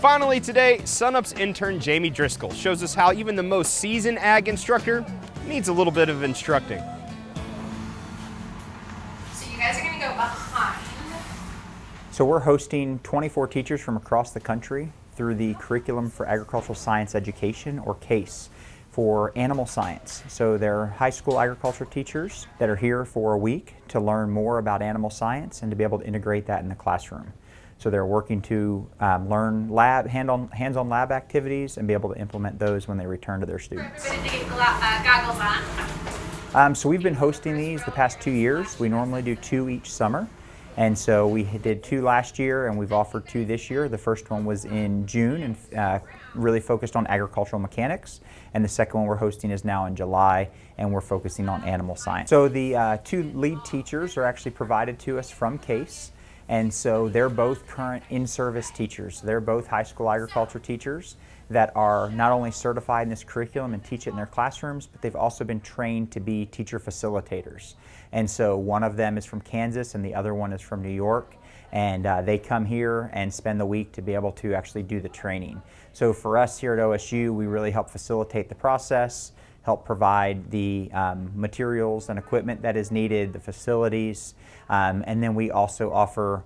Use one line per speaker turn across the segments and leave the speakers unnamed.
finally today, SUNUP's intern Jamie Driscoll shows us how even the most seasoned ag instructor needs a little bit of instructing.
So you guys are going to go behind.
So we're hosting 24 teachers from across the country through the Curriculum for Agricultural Science Education, or CASE, for animal science. So they're high school agriculture teachers that are here for a week to learn more about animal science and to be able to integrate that in the classroom. So they're working to learn hands-on lab activities and be able to implement those when they return to their students.
Everybody to get goggles on.
So we've been hosting these the past 2 years. We normally do 2 each summer. And so we did 2 last year, and we've offered 2 this year. The first one was in June and really focused on agricultural mechanics. And the second one we're hosting is now in July, and we're focusing on animal science. So the 2 lead teachers are actually provided to us from CASE. And so they're both current in-service teachers. They're both high school agriculture teachers that are not only certified in this curriculum and teach it in their classrooms, but they've also been trained to be teacher facilitators. And so one of them is from Kansas and the other one is from New York. And they come here and spend the week to be able to actually do the training. So for us here at OSU, we really help facilitate the process, help provide the materials and equipment that is needed, the facilities, and then we also offer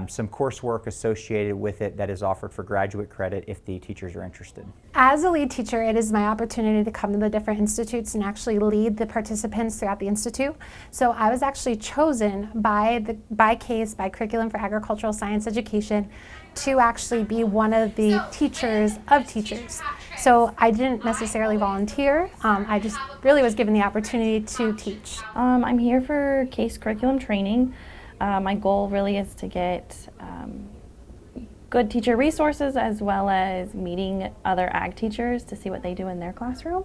some coursework associated with it that is offered for graduate credit if the teachers are interested.
As a lead teacher, it is my opportunity to come to the different institutes and actually lead the participants throughout the institute. So I was actually chosen by CASE, by Curriculum for Agricultural Science Education, to actually be one of the teachers of teachers. So I didn't necessarily volunteer, I just really was given the opportunity to teach.
I'm here for CASE curriculum training. My goal really is to get good teacher resources as well as meeting other ag teachers to see what they do in their classroom.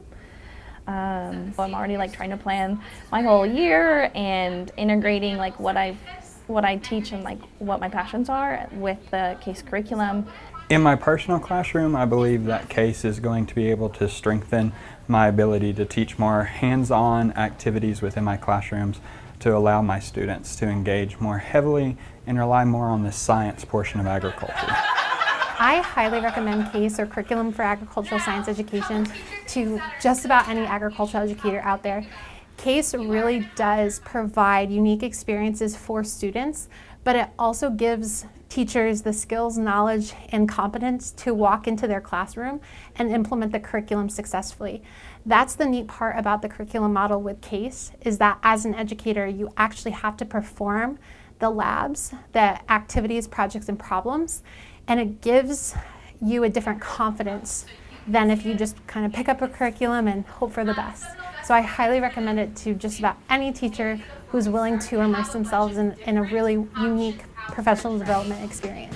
So I'm already trying to plan my whole year and integrating what I teach and what my passions are with the CASE curriculum.
In my personal classroom, I believe that CASE is going to be able to strengthen my ability to teach more hands-on activities within my classrooms to allow my students to engage more heavily and rely more on the science portion of agriculture.
I highly recommend CASE, or Curriculum for Agricultural Science Education, to just about any agricultural educator out there. CASE really does provide unique experiences for students, but it also gives teachers the skills, knowledge, and competence to walk into their classroom and implement the curriculum successfully. That's the neat part about the curriculum model with CASE, is that as an educator, you actually have to perform the labs, the activities, projects, and problems, and it gives you a different confidence than if you just kind of pick up a curriculum and hope for the best. So I highly recommend it to just about any teacher who's willing to immerse themselves in a really unique professional development experience.